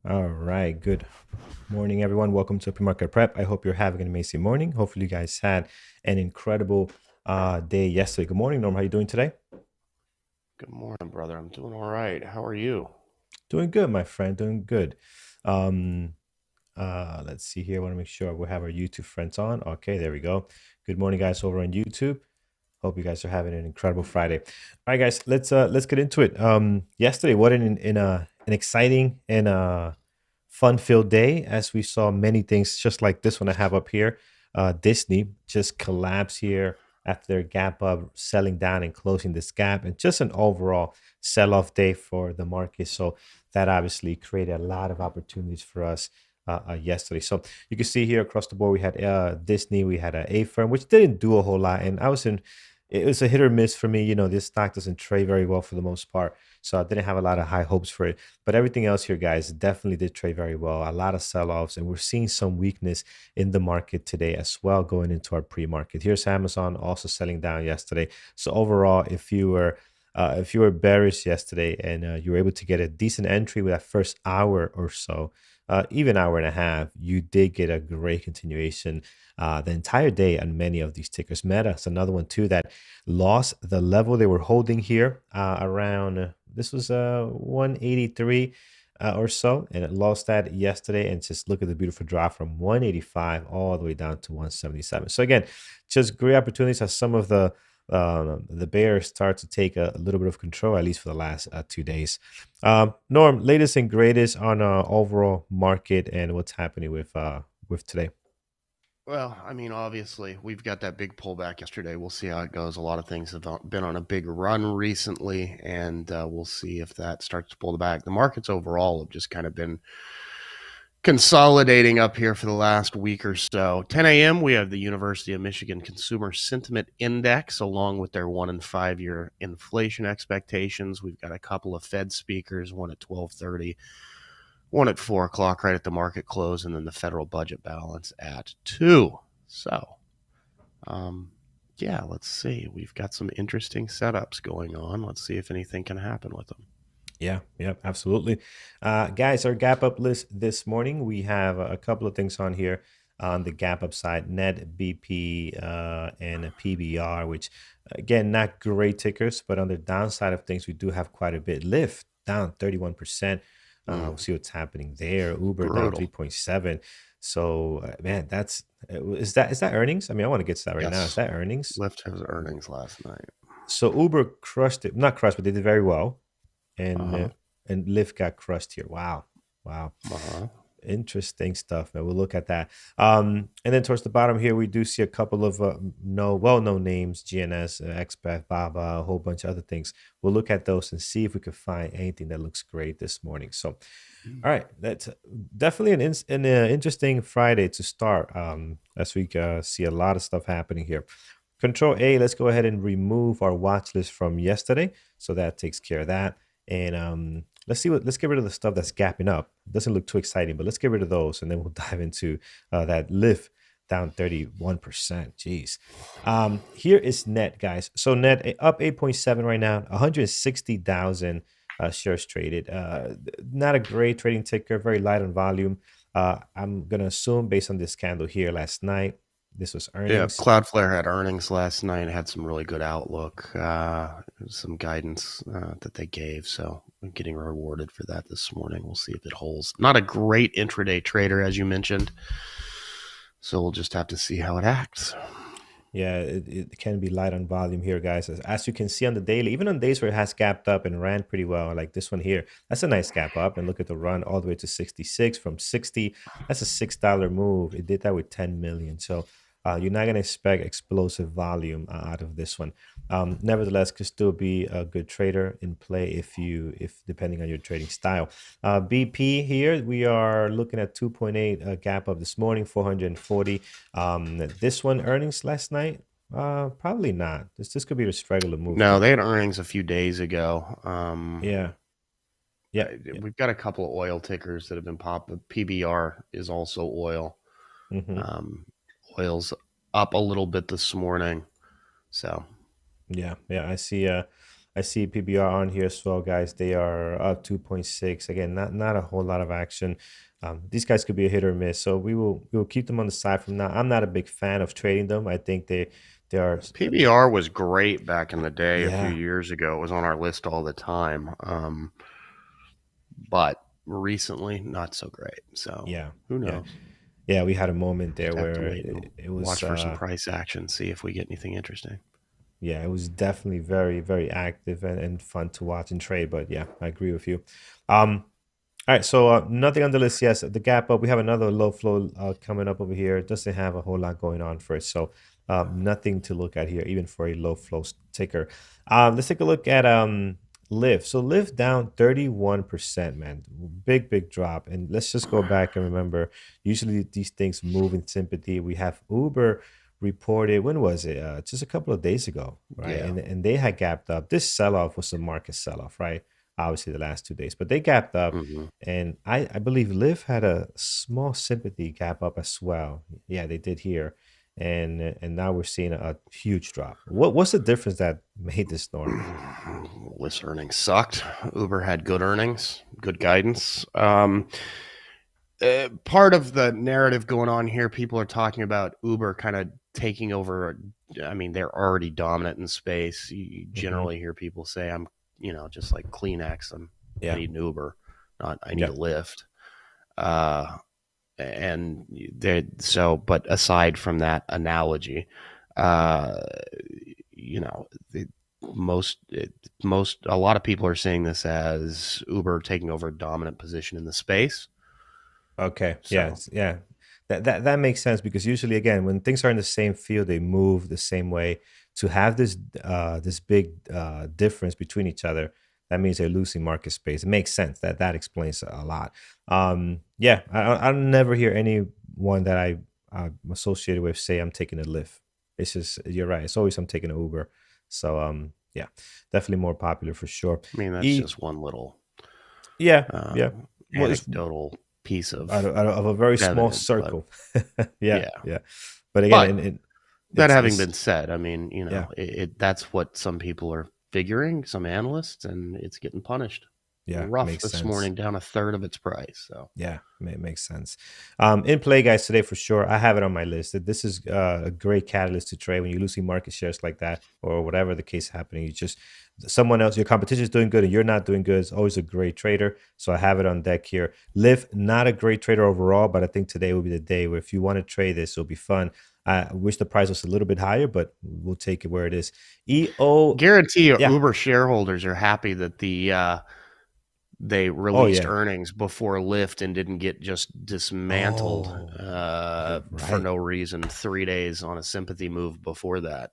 All right. Good morning, everyone. Welcome to PreMarket Prep. I hope you're having an amazing morning. Hopefully, you guys had an incredible day yesterday. Good morning, Norm. How you doing today? Good morning, brother. I'm doing all right. How are you? Doing good, my friend. Doing good. Um, let's see here. I want to make sure we have our YouTube friends on. Okay, there we go. Good morning, guys, over on YouTube. Hope you guys are having an incredible Friday. All right, guys, let's get into it. Yesterday, what an exciting and fun-filled day as we saw many things just like this one I have up here. Disney just collapsed here after their gap up, selling down and closing this gap, and just an overall sell-off day for the market. So that obviously created a lot of opportunities for us yesterday. So you can see here across the board, we had Disney, we had a firm, which didn't do a whole lot, and I was in. It was a hit or miss for me. This stock doesn't trade very well for the most part, so I didn't have a lot of high hopes for it. But everything else here, guys, definitely did trade very well. A lot of sell-offs, and we're seeing some weakness in the market today as well, going into our pre-market. Here's Amazon also selling down yesterday. So overall, if you were bearish yesterday and you were able to get a decent entry with that first hour or so, even hour and a half, you did get a great continuation the entire day on many of these tickers. Meta is another one too that lost the level they were holding here around. This was 183 or so, and it lost that yesterday. And just look at the beautiful drop from 185 all the way down to 177. So again, just great opportunities as some of the bears start to take a little bit of control, at least for the last 2 days. Norm, latest and greatest on overall market and what's happening with today. Obviously, we've got that big pullback yesterday. We'll see how it goes. A lot of things have been on a big run recently, and we'll see if that starts to pull the back. The markets overall have just kind of been consolidating up here for the last week or so. 10 a.m., we have the University of Michigan Consumer Sentiment Index, along with their 1 and 5 year inflation expectations. We've got a couple of Fed speakers, one at 12:30, one at 4 o'clock, right at the market close, and then the federal budget balance at 2. So, um, yeah, let's see. We've got some interesting setups going on. Let's see if anything can happen with them. Yeah, absolutely. Guys, our gap up list this morning, we have a couple of things on here on the gap up side, net BP and a PBR, which again, not great tickers, but on the downside of things, we do have quite a bit. Lyft down 31%. We'll Mm, see what's happening there. Uber down brutal. 3.7. So man, that's is that earnings? I mean, I want to get to that right now. Is Yes. that earnings? Lyft has earnings last night. So Uber crushed it, not crushed, but they did very well, Uh and huh. Lyft got crushed here. Wow, Uh huh. interesting stuff, man. We'll look at that. And then towards the bottom here, we do see a couple of no well-known names: GNS, XPath, Baba, a whole bunch of other things. We'll look at those and see if we can find anything that looks great this morning. So, all right, that's definitely an interesting Friday to start. As we see a lot of stuff happening here. Control A, let's go ahead and remove our watch list from yesterday. So that takes care of that. And let's get rid of the stuff that's gapping up. It doesn't look too exciting, but let's get rid of those. And then we'll dive into that lift down 31%. Jeez. Here is net, guys. So net up 8.7 right now, 160,000 shares traded. Not a great trading ticker, very light on volume. I'm going to assume based on this candle here last night, this was Yeah, earnings. Cloudflare had earnings last night. Had some really good outlook, some guidance that they gave. So I'm getting rewarded for that this morning. We'll see if it holds. Not a great intraday trader, as you mentioned. So we'll just have to see how it acts. Yeah, it can be light on volume here, guys. As you can see on the daily, even on days where it has gapped up and ran pretty well, like this one here, that's a nice gap up. And look at the run all the way to 66 from 60. That's a $6 move. It did that with 10 million. So you're not going to expect explosive volume out of this one. Nevertheless, could still be a good trader in play if depending on your trading style. BP here, we are looking at 2.8 gap up this morning, 440. This one earnings last night, probably not. This could be just regular move No, though. they had earnings a few days ago. Yeah, yeah, yeah. We've got a couple of oil tickers that have been popping. PBR is also oil. Hmm. Um, Oil's up a little bit this morning. So Yeah, yeah. I see. I see PBR on here as well, guys. They are up 2.6. Again, not a whole lot of action. These guys could be a hit or miss, so we will keep them on the side from now. I'm not a big fan of trading them. I think they are PBR was great back in the day a few yeah, years ago. It was on our list all the time. But recently, not so great. So yeah, who yeah, knows? yeah. We had a moment there Just have to where wait and it was watch for some price action, see if we get anything interesting. yeah, it was definitely very, very active and fun to watch and trade. But yeah, I agree with you. All right, so nothing on the list. Yes, the gap up. We have another low flow coming up over here. It doesn't have a whole lot going on for it, so nothing to look at here, even for a low flow ticker. Let's take a look at Live. So Live down 31%, man. Big drop. And let's just go back and remember. Usually these things move in sympathy. We have Uber reported. When was it? Just a couple of days ago, right? Yeah. And they had gapped up. This sell off was a market sell off, right? Obviously the last 2 days, but they gapped up, Hmm. and I believe Lyft had a small sympathy gap up as well. Yeah, they did here, and now we're seeing a huge drop. What's the difference that made this, Norm? List earnings sucked. Uber had good earnings, good guidance. Part of the narrative going on here, people are talking about Uber kind of taking over. I mean, they're already dominant in space. You Hmm. generally hear people say, "I'm, just like Kleenex. I Yeah, need an Uber, not I need yeah. a Lyft." Uh, and but aside from that analogy, uh, you know, the, most a lot of people are saying this as Uber taking over a dominant position in the space. Okay. So Yes. Yeah. That makes sense because usually, again, when things are in the same field, they move the same way. To have this big difference between each other, that means they're losing market space. It makes sense. That explains a lot. Yeah. I never hear anyone that I'm associated with say I'm taking a Lyft. It's just you're right. It's always I'm taking an Uber. So yeah, definitely more popular for sure. I mean, that's E just one little yeah, yeah. um, Well, it's anecdotal piece out of of a very small evidence, but circle. Yeah, yeah. yeah. But again, But and that having it's been said, I mean, yeah, that's what some people are figuring, some analysts, and it's getting punished. yeah, Rough makes this sense. morning, down a third of its price. So Yeah, makes sense. In play, guys, today for sure. I have it on my list. That This is a great catalyst to trade when you're losing market shares like that, or whatever the case happening. You just someone else, your competition is doing good, and you're not doing good. It's always a great trader. So I have it on deck here. Live, not a great trader overall, but I think today will be the day where if you want to trade this, it'll be fun. I wish the price was a little bit higher, but we'll take it where it is. EO, guarantee you, yeah. Uber shareholders are happy that they Oh released yeah. earnings before Lyft and didn't get just dismantled Oh, you're for right. no reason 3 days on a sympathy move before that.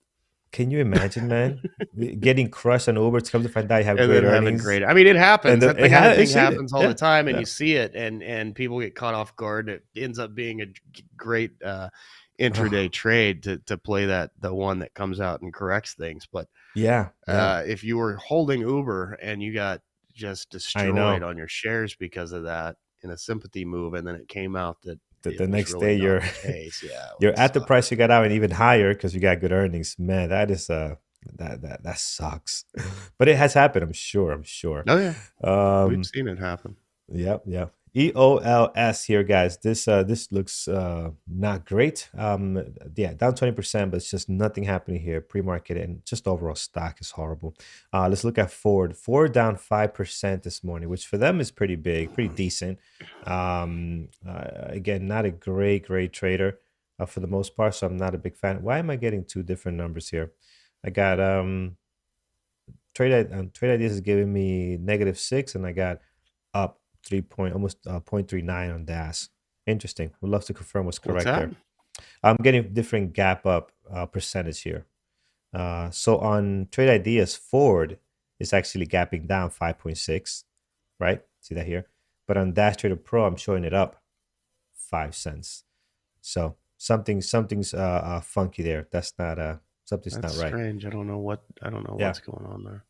Can you imagine, man, getting crushed on Uber to come to find out you have And great then having earnings, great, I mean, it and happens. then That the kind of I've thing seen it. happens all the Yeah, time, and yeah. you see it, and people get caught off guard. It ends up being a great intraday Oh, trade to play the one that comes out and corrects things. But yeah, yeah. if you were holding Uber and you got just I destroyed know. on your shares because of that in a sympathy move, and then it came out that it The was next really day not you're the case, yeah, it you're would at the suck. price you got out and even higher because you got good earnings. Man, that is that sucks. But it has happened, I'm sure. I'm sure. Oh yeah, we've Um, seen it happen. Yep, yep. EOLS here, guys. This looks not great. Yeah, down 20%, but it's just nothing happening here. Pre-market and just overall stock is horrible. Let's look at Ford. Ford down 5% this morning, which for them is pretty big, pretty decent. Again, not a great trader for the most part, so I'm not a big fan. Why am I getting two different numbers here? I got trade ideas is giving me -6, and I got up 0.39 on DAS. Interesting. Would love to confirm what's What's correct that? there. I'm getting different gap up percentage here. So on trade ideas, Ford is actually gapping down 5.6, right? See that here. But on Dash Trader Pro, I'm showing it up 5 cents. So something's funky there. That's not something's That's not right. strange. I don't know Yeah. what's going on there.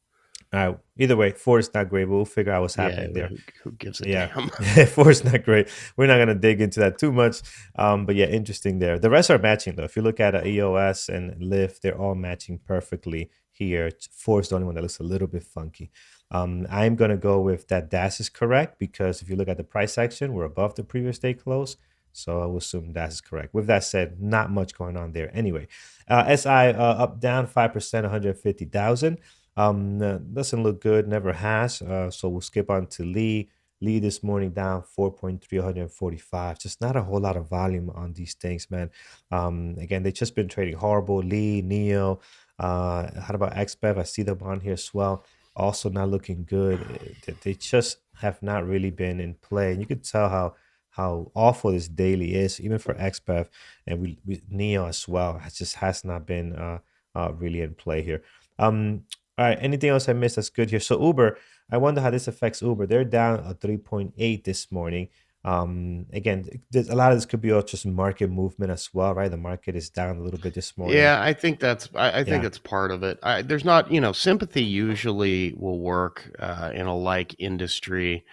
Either way, Ford is not great, but we'll figure out what's Yeah, happening but there. who gives a Yeah, damn? Ford is not great. We're not gonna dig into that too much. But yeah, interesting there. The rest are matching though. If you look at EOS and Lyft, they're all matching perfectly here. Four is the only one that looks a little bit funky. I'm going to go with that dash is correct because if you look at the price action, we're above the previous day close. So I will assume that is correct. With that said, not much going on there. Anyway, SI up down 5%, 150,000. Doesn't look good, never has. So we'll skip on to Lee. Lee this morning down 4.3, 145. Just not a whole lot of volume on these things, man. Again, they've just been trading horrible. Lee, Neo. How about XBEV? I see them on here as well. Also not looking good. They just have not really been in play. And you could tell how awful this daily is, even for XBEV and we Neo as well. It just has not been really in play here. All right, anything else I missed that's good here? So Uber, I wonder how this affects Uber. They're down a 3.8 this morning. Again, a lot of this could be all just market movement as well, right? The market is down a little bit this morning. Yeah, I think I think Yeah, it's part of it. There's not, sympathy usually will work in a like industry,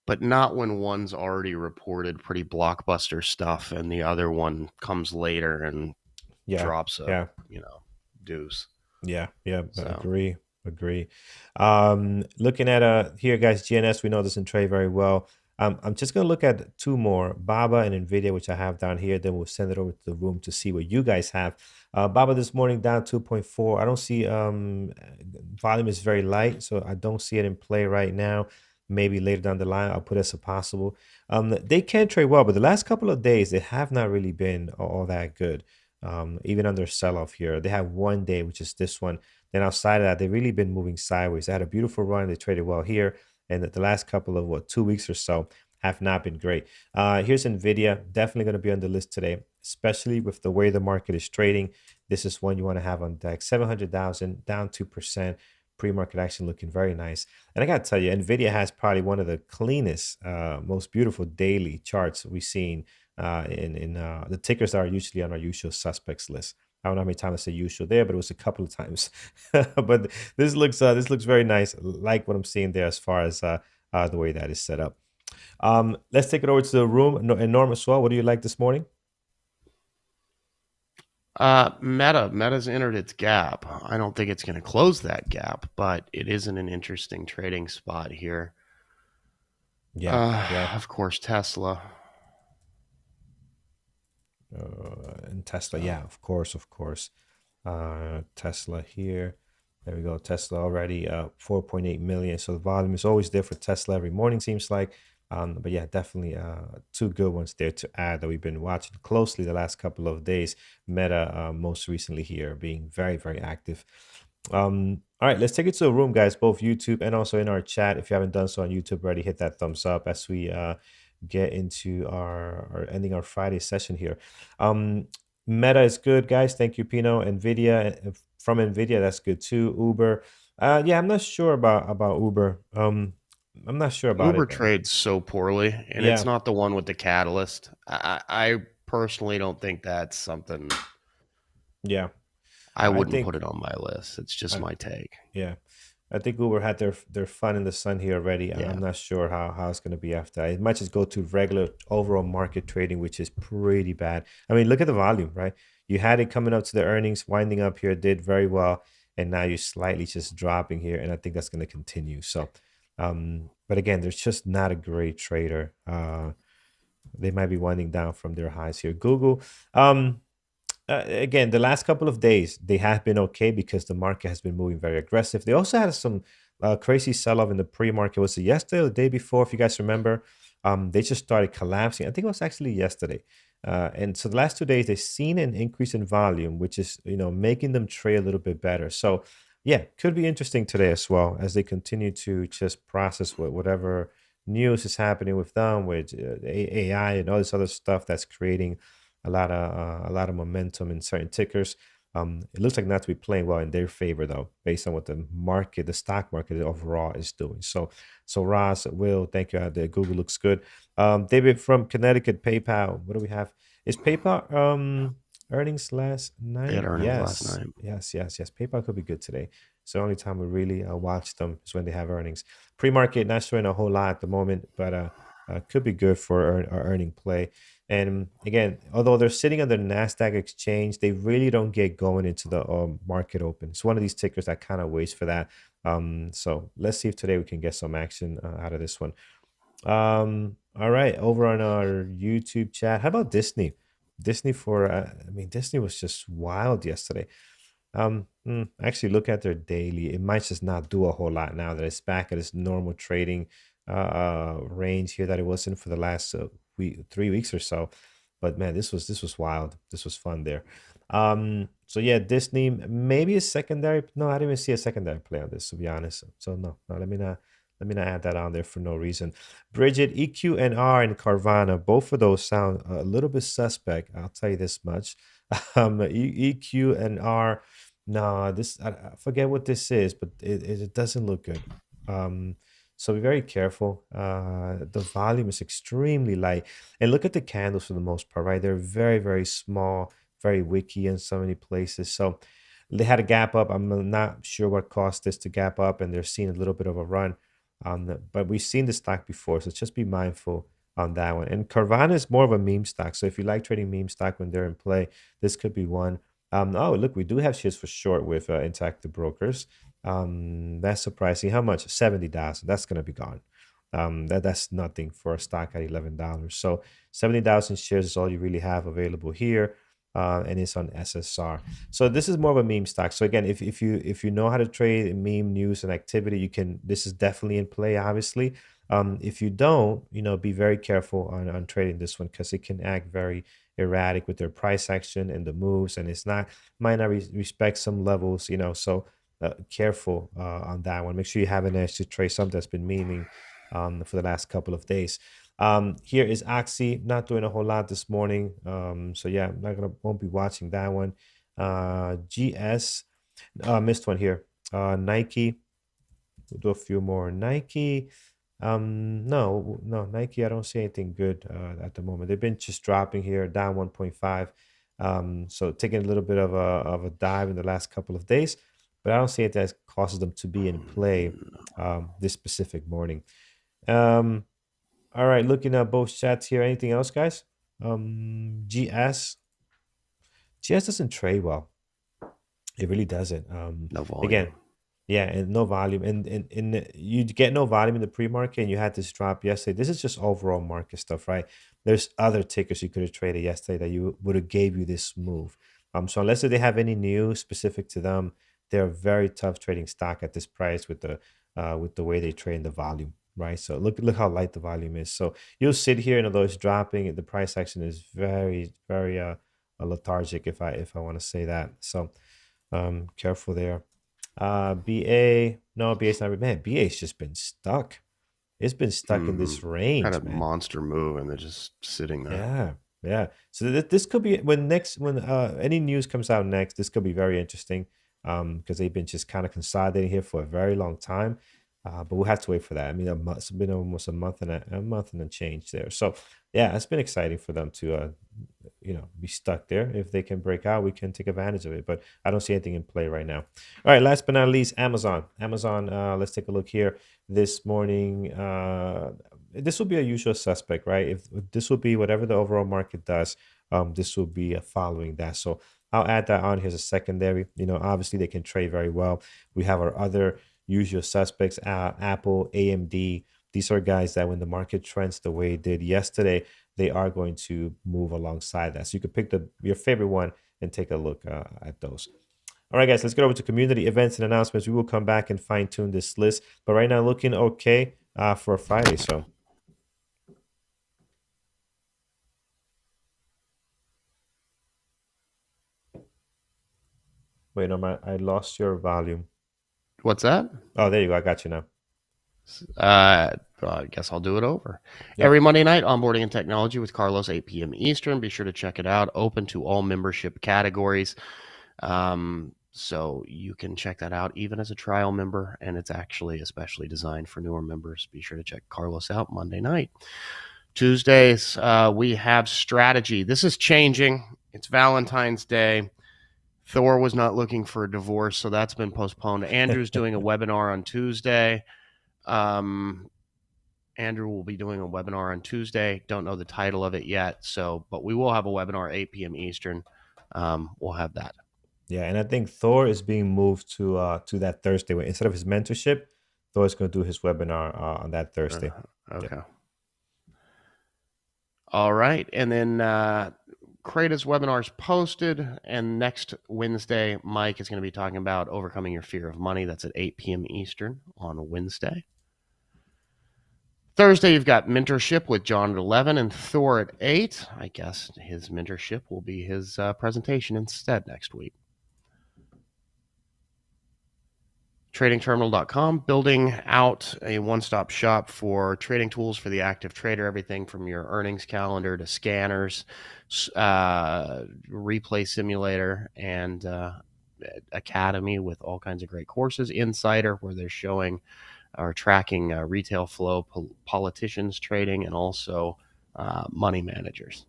but not when one's already reported pretty blockbuster stuff and the other one comes later and yeah, drops a, yeah. deuce. Yeah, So agree. Looking at here, guys, GNS we know doesn't trade very well. I'm just gonna look at two more, Baba and Nvidia, which I have down here. Then we'll send it over to the room to see what you guys have. Baba this morning down 2.4. I don't see volume is very light, so I don't see it in play right now. Maybe later down the line, I'll put it as a possible. They can trade well, but the last couple of days they have not really been all that good even under sell-off here. They have one day, which is this one. Then outside of that, they've really been moving sideways. They had a beautiful run. They traded well here. And the last couple of, 2 weeks or so have not been great. Here's NVIDIA. Definitely going to be on the list today, especially with the way the market is trading. This is one you want to have on deck. 700,000, down 2%. Pre-market action looking very nice. And I got to tell you, NVIDIA has probably one of the cleanest, most beautiful daily charts we've seen in the tickers that are usually on our usual suspects list. I don't know how many times I say usual there, but it was a couple of times. But this looks very nice. Like what I'm seeing there as far as the way that is set up. Let's take it over to the room. And Norm as well. What do you like this morning? Meta's entered its gap. I don't think it's going to close that gap, but it is in an interesting trading spot here. Yeah. Of course, Tesla. And Tesla, So yeah, of course. Tesla here. There we go. Tesla already 4.8 million. So the volume is always there for Tesla every morning, seems like. But yeah, definitely two good ones there to add that we've been watching closely the last couple of days. Meta, most recently here, being very, very active. All right, let's take it to the room, guys, both YouTube and also in our chat. If you haven't done so on YouTube already, hit that thumbs up as we get into our ending our Friday session here. Meta is good, guys. Thank you, Pino. Nvidia from Nvidia, that's good too. Uber, yeah, I'm not sure about Uber. I'm not sure about Uber it. trades so poorly, and it's Yeah, not the one with the catalyst. I personally don't think that's something. yeah. I I wouldn't put think it on my list. It's just I, my take. yeah. I think Uber had their fun in the sun here already. I'm Yeah. not sure how it's going to be after. It might just go to regular overall market trading, which is pretty bad. I mean, look at the volume, right? You had it coming up to the earnings, winding up here, did very well, and now you're slightly just dropping here, and I think that's going to continue. So, but again, there's just not a great trader. They might be winding down from their highs here. Google. Again, the last couple of days they have been okay because the market has been moving very aggressive. They also had some crazy sell-off in the pre-market. Was it yesterday or the day before? If you guys remember, they just started collapsing. I think it was actually yesterday. And so the last 2 days they've seen an increase in volume, which is making them trade a little bit better. So yeah, could be interesting today as well as they continue to just process whatever news is happening with them, with AI and all this other stuff that's creating a lot of momentum in certain tickers. It looks like not to be playing well in their favor though, based on what the stock market overall is doing. So Ross, Will, thank you. The Google looks good. David from Connecticut, PayPal. What do we have? Is PayPal earnings last They had night? earnings last Yes, night. yes. PayPal could be good today. It's the only time we really watch them is when they have earnings. Pre-market not showing a whole lot at the moment, but could be good for our earning play. And again, although they're sitting on the Nasdaq exchange, they really don't get going into the market open. It's one of these tickers that kind of waits for that. So let's see if today we can get some action out of this one. All right, over on our YouTube chat, how about Disney? Disney for I mean, Disney was just wild yesterday. Actually, look at their daily. It might just not do a whole lot now that it's back at its normal trading range here that it was in for the last week, 3 weeks or so. But man, this was wild. This was fun there. So yeah, Disney maybe a secondary. No, I didn't even see a secondary play on this to be honest. So no, no, let me not add that on there for no reason. Bridget, EQNR, and Carvana, both of those sound a little bit suspect. I'll tell you this much. EQNR, no, I forget what this is, but it doesn't look good. Um, so be very careful. The volume is extremely light, and look at the candles for the most part, right? They're very, very small, very wicky in so many places. So they had a gap up. I'm not sure what caused this to gap up, and they're seeing a little bit of a run. But we've seen the stock before, so just be mindful on that one. And Carvana is more of a meme stock. So if you like trading meme stock when they're in play, this could be one. Oh, look, we do have shares for short with Interactive Brokers. That's surprising. How much? 70,000. That's gonna be gone. That's nothing for a stock at $11. So 70,000 shares is all you really have available here, and it's on SSR. So this is more of a meme stock. So again, if you know how to trade meme news and activity, you can. This is definitely in play. Obviously, if you don't, be very careful on trading this one because it can act very erratic with their price action and the moves, and might not respect some levels. So careful on that one. Make sure you have an edge to trade something that's been memeing for the last couple of days. Here is Oxy, not doing a whole lot this morning. So yeah, won't be watching that one. GS, missed one here. Nike, we'll do a few more. Nike, no, no, Nike, I don't see anything good at the moment. They've been just dropping here, down 1.5. So taking a little bit of a dive in the last couple of days, but I don't see it that causes them to be in play this specific morning. Um, all right, looking at both chats here. Anything else, guys? GS. GS doesn't trade well. It really doesn't. No volume. Again, yeah, and no volume, and you get no volume in the pre-market, and you had this drop yesterday. This is just overall market stuff, right? There's other tickers you could have traded yesterday that you would have gave you this move. So unless they have any news specific to them, they're a very tough trading stock at this price with the way they trade the volume, right? So look how light the volume is. So you'll sit here and although it's dropping, the price action is very, very lethargic if I want to say that. So careful there. BA, no, BA's not, man, BA's just been stuck. It's been stuck in this Kind range, of man. monster move, and they're just sitting there. Yeah, yeah. So this could be when any news comes out next, this could be very interesting. Because they've been just kind of consolidating here for a very long time. But we'll have to wait for that. I mean, it's been almost a month and a change there. So yeah, it's been exciting for them to be stuck there. If they can break out, we can take advantage of it. But I don't see anything in play right now. All right, last but not least, Amazon. Amazon, let's take a look here this morning. This will be a usual suspect, right? If this will be whatever the overall market does, this will be following that. So I'll add that on here as a secondary. Obviously they can trade very well. We have our other usual suspects, Apple, AMD. These are guys that when the market trends the way it did yesterday, they are going to move alongside that. So you could pick your favorite one and take a look at those. All right, guys, let's get over to community events and announcements. We will come back and fine tune this list. But right now, looking okay for Friday. So wait, no, I lost your volume. What's that? Oh, there you go. I got you now. I guess I'll do it over. Yep. Every Monday night, onboarding and technology with Carlos, 8 p.m. Eastern. Be sure to check it out. Open to all membership categories. So you can check that out even as a trial member, and it's actually especially designed for newer members. Be sure to check Carlos out Monday night. Tuesdays, we have strategy. This is changing. It's Valentine's Day. Thor was not looking for a divorce, so that's been postponed. Andrew's doing a webinar on Tuesday. Andrew will be doing a webinar on Tuesday. Don't know the title of it yet, but we will have a webinar 8 p.m. Eastern. We'll have that. Yeah, and I think Thor is being moved to that Thursday. Instead of his mentorship, Thor is going to do his webinar on that Thursday. Okay. Yep. All right, and then Creda's webinar is posted, and next Wednesday, Mike is going to be talking about overcoming your fear of money. That's at 8 p.m. Eastern on Wednesday. Thursday, you've got mentorship with John at 11 and Thor at 8. I guess his mentorship will be his presentation instead next week. TradingTerminal.com, building out a one-stop shop for trading tools for the active trader, everything from your earnings calendar to scanners, replay simulator, and academy with all kinds of great courses. Insider, where they're showing or tracking retail flow, politicians trading, and also money managers.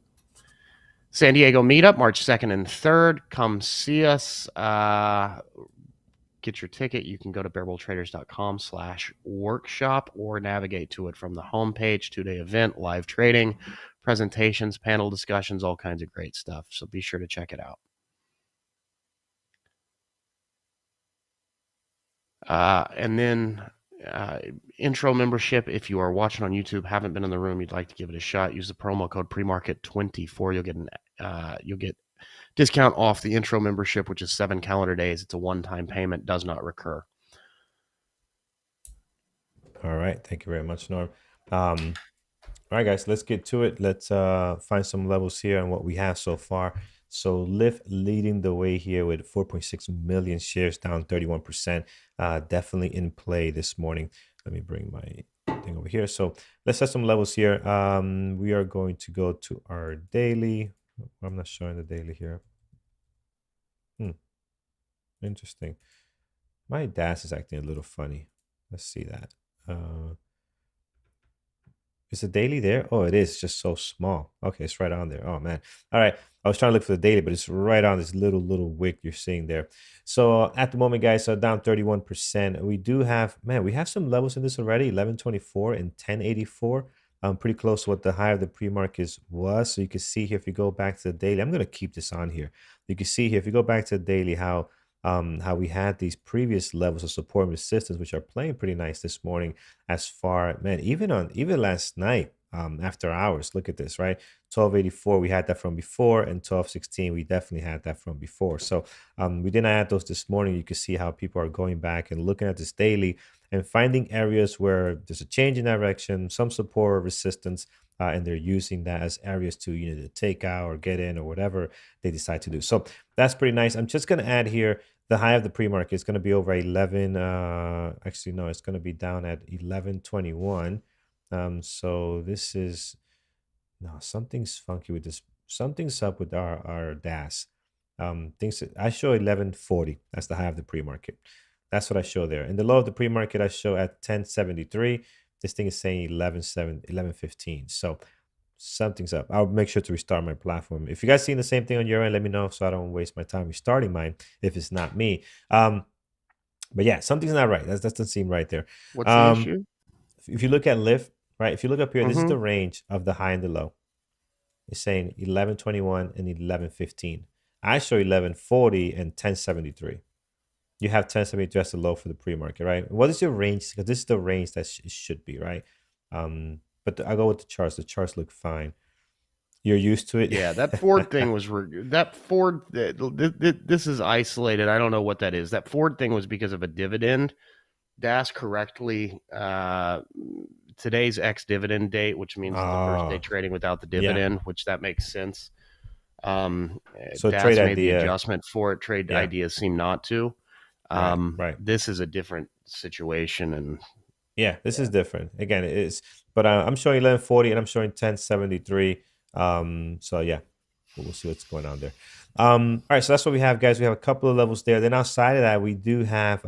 San Diego meetup, March 2nd and 3rd. Come see us. Get your ticket. You can go to barebulltraders.com/workshop or navigate to it from the homepage. 2-day event, live trading, presentations, panel discussions, all kinds of great stuff. So be sure to check it out. And then intro membership. If you are watching on YouTube, haven't been in the room, you'd like to give it a shot, use the promo code PreMarket24. You'll get discount off the intro membership, which is 7 calendar days. It's a one-time payment, does not recur. All right. Thank you very much, Norm. All right, guys, let's get to it. Let's find some levels here and what we have so far. So Lyft leading the way here with 4.6 million shares, down 31%. Definitely in play this morning. Let me bring my thing over here. So let's set some levels here. We are going to go to our daily. I'm not showing the daily here. Interesting. My dash is acting a little funny. Let's see that. Is the daily there? Oh, it is just so small. Okay, it's right on there. Oh man. All right. I was trying to look for the daily, but it's right on this little wick you're seeing there. So at the moment, guys, so down 31%. We do have, man, we have some levels in this already, 1124 and 1084. Pretty close to what the high of the pre-market was. So you can see here, if you go back to the daily, I'm going to keep this on here. You can see here, if you go back to the daily, how we had these previous levels of support and resistance, which are playing pretty nice this morning. As far, man, even last night, after hours, look at this, right? 1284, we had that from before, and 1216, we definitely had that from before. So we didn't add those this morning. You can see how people are going back and looking at this daily and finding areas where there's a change in direction, some support or resistance, and they're using that as areas to to take out or get in or whatever they decide to do. So that's pretty nice. I'm just going to add here the high of the pre-market is going to be over 11. Actually, no, it's going to be down at 1121. So this is, no, something's funky with this. Something's up with our DAS. Things I show 1140. That's the high of the pre-market. That's what I show there. And the low of the pre-market I show at 1073. This thing is saying 1115. So something's up. I'll make sure to restart my platform. If you guys seeing the same thing on your end, let me know so I don't waste my time restarting mine if it's not me. But yeah, something's not right. That doesn't seem right there. What's the issue? If you look at Lyft, right? If you look up here, this is the range of the high and the low. It's saying 1121 and 1115. I show 1140 and 1073. You have 1073 as the low for the pre-market, right? What is your range? Because this is the range that it should be, right? But I go with the charts. The charts look fine. You're used to it. Yeah, that Ford thing was that Ford. This is isolated. I don't know what that is. That Ford thing was because of a dividend. DAS correctly. Today's ex-dividend date, which means the first day trading without the dividend, which that makes sense. So DAS trade made idea. the adjustment for it. Trade ideas seem not to. Right. This is a different situation, and this is different. Again, it is. But I'm showing 1140 and I'm showing 1073. So yeah, we'll see what's going on there. All right, so that's what we have, guys. We have a couple of levels there. Then outside of that, we do have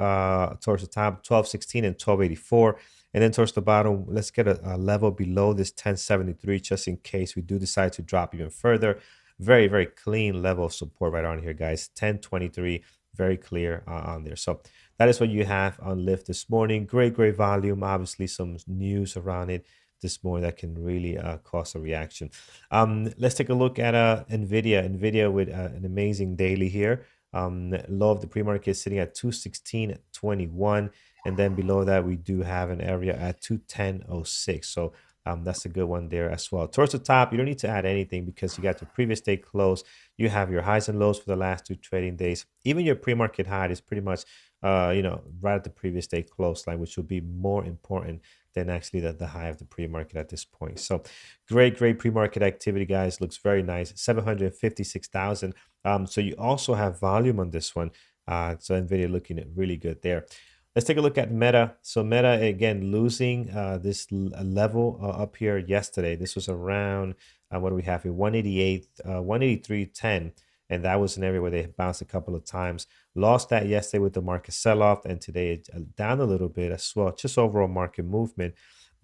towards the top 1216 and 1284. And then towards the bottom, let's get a level below this 1073 just in case we do decide to drop even further. Very, very clean level of support right on here, guys. 1023, very clear on there. So that is what you have on Lyft this morning. Great volume. Obviously, some news around it. this morning that can really cause a reaction. Let's take a look at Nvidia. Nvidia with an amazing daily here. Low of the pre-market sitting at 216.21, and then below that we do have an area at 210.06. So that's a good one there as well. Towards the top, you don't need to add anything because you got the previous day close. You have your highs and lows for the last 2 trading days. Even your pre-market high is pretty much, right at the previous day close line, which will be more important than actually the high of the pre-market at this point. So great pre-market activity, guys. Looks very nice. 756,000. So you also have volume on this one. So Nvidia looking at really good there. Let's take a look at Meta. So Meta again losing this level up here yesterday. This was around what do we have here? 188, 183.10, and that was an area where they bounced a couple of times. Lost that yesterday with the market sell-off, and today down a little bit as well. Just overall market movement.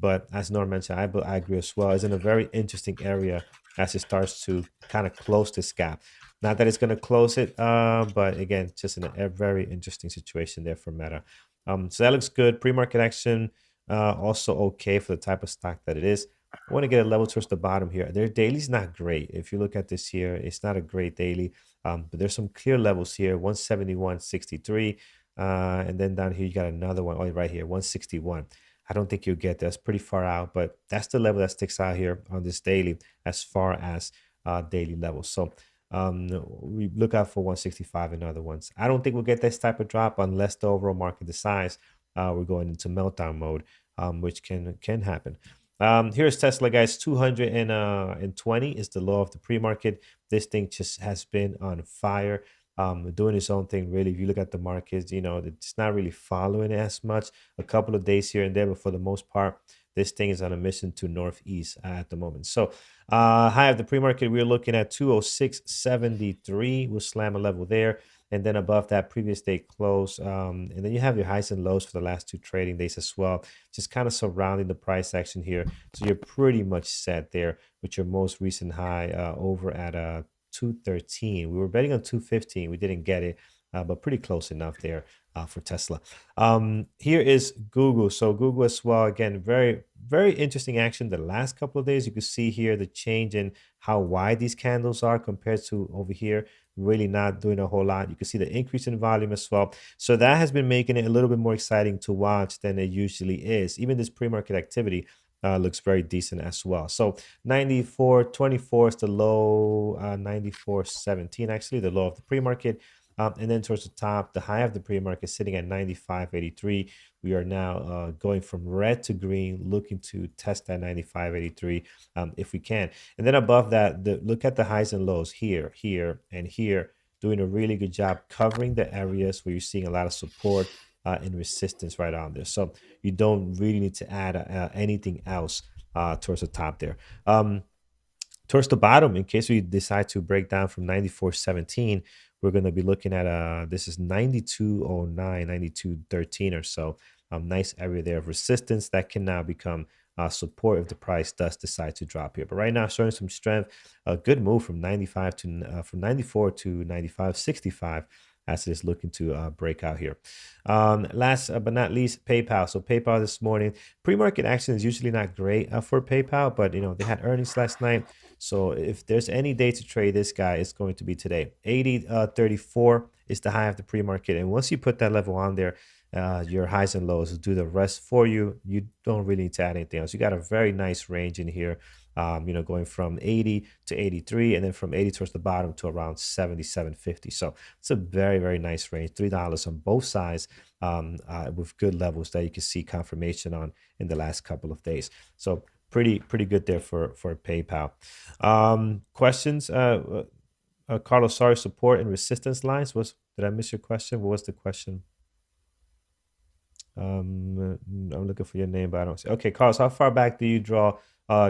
But as Norm mentioned, I agree as well. It's in a very interesting area as it starts to kind of close this gap. Not that it's going to close it, but again, just in a very interesting situation there for Meta. So that looks good. Pre-market action also okay for the type of stock that it is. I want to get a level towards the bottom here. Their daily's not great. If you look at this here, it's not a great daily, but there's some clear levels here, 171.63. And then down here, you got another one, oh, right here, 161. I don't think you'll get that's pretty far out, but that's the level that sticks out here on this daily as far as daily levels. So we look out for 165 and other ones. I don't think we'll get this type of drop unless the overall market decides we're going into meltdown mode, which can happen. Here's Tesla, guys. 220 is the low of the pre-market. This thing just has been on fire, doing its own thing. Really, if you look at the markets, it's not really following it as much. A couple of days here and there, but for the most part, this thing is on a mission to northeast at the moment. So high of the pre-market, we're looking at 206.73. We'll slam a level there. And then above that previous day close. And then you have your highs and lows for the last 2 trading days as well, just kind of surrounding the price action here. So you're pretty much set there with your most recent high over at 213. We were betting on 215. We didn't get it, but pretty close enough there for Tesla. Here is Google. So Google as well, again, very interesting action the last couple of days. You can see here the change in how wide these candles are compared to over here. Really not doing a whole lot. You can see the increase in volume as well. So that has been making it a little bit more exciting to watch than it usually is. Even this pre-market activity looks very decent as well. So 94.24 is the low, 94.17 actually, the low of the pre-market. And then towards the top, the high of the pre-market sitting at 95.83. We are now going from red to green, looking to test that 95.83 if we can. And then above that, look at the highs and lows here, here, and here, doing a really good job covering the areas where you're seeing a lot of support and resistance right on there. So you don't really need to add anything else towards the top there. Towards the bottom, in case we decide to break down from 94.17, we're going to be looking at this is 92.09, 92.13 or so. Nice area there of resistance that can now become support if the price does decide to drop here. But right now, showing some strength, a good move from 95 to from 94 to 95.65 as it is looking to break out here. Last but not least, PayPal. So PayPal this morning, pre-market action is usually not great for PayPal, but they had earnings last night. So if there's any day to trade this guy, it's going to be today. 80.34 is the high of the pre-market. And once you put that level on there, your highs and lows will do the rest for you. You don't really need to add anything else. You got a very nice range in here, going from 80 to 83, and then from 80 towards the bottom to around 77.50. So it's a very nice range, $3 on both sides, with good levels that you can see confirmation on in the last couple of days. So pretty good there for PayPal. Questions, Carlos? Sorry, support and resistance lines. Did I miss your question? What was the question? I'm looking for your name, but I don't see. Okay, Carlos, how far back do you draw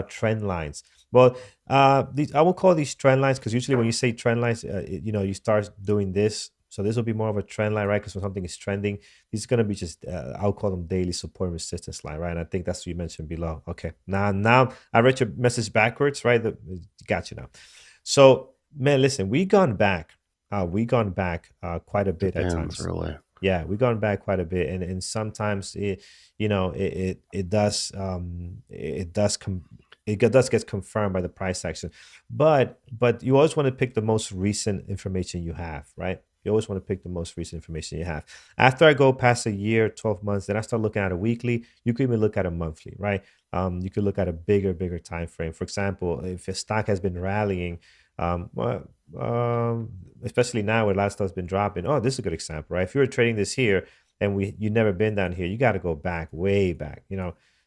trend lines? Well, I will call these trend lines because usually when you say trend lines, you start doing this. So this will be more of a trend line, right? Because when something is trending, it's going to be just, I'll call them daily support and resistance line, right? And I think that's what you mentioned below. Okay, now I read your message backwards, right? Got you now. So, man, listen, we gone back quite a bit at times. Really. Yeah, we've gone back quite a bit, and sometimes it, it does it does get confirmed by the price action, but you always want to pick the most recent information you have, right? You always want to pick the most recent information you have. After I go past a year, 12 months, then I start looking at a weekly. You could even look at a monthly, right? You could look at a bigger time frame. For example, if a stock has been rallying, well, especially now where a lot of stuff's been dropping. Oh, this is a good example, right? If you were trading this here and you never been down here, you got to go back, way back,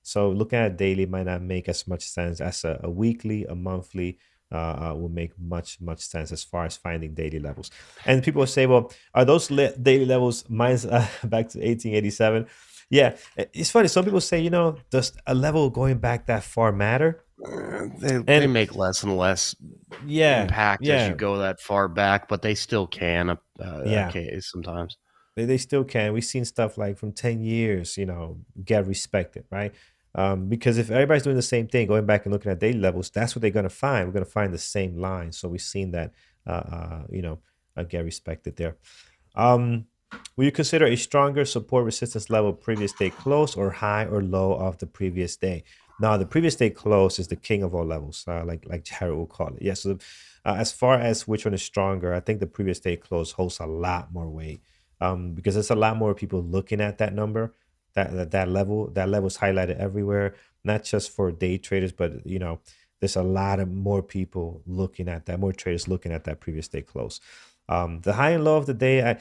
So looking at a daily might not make as much sense as a weekly, a monthly. Will make much sense as far as finding daily levels. And people will say, well, are those daily levels mine's back to 1887? Yeah, it's funny. Some people say, does a level going back that far matter? They And make less and less yeah, impact as you yeah, go that far back, but they still can. yeah. Okay, sometimes. They still can. We've seen stuff like from 10 years, get respected, right? Because if everybody's doing the same thing, going back and looking at daily levels, that's what they're going to find. We're going to find the same line. So we've seen that, get respected there. Um, will you consider a stronger support resistance level previous day close or high or low of the previous day? Now, the previous day close is the king of all levels, like Jared will call it. Yes. So, as far as which one is stronger, I think the previous day close holds a lot more weight, because there's a lot more people looking at that number, that level. That level is highlighted everywhere, not just for day traders, but there's a lot of more people looking at that, more traders looking at that previous day close. The high and low of the day,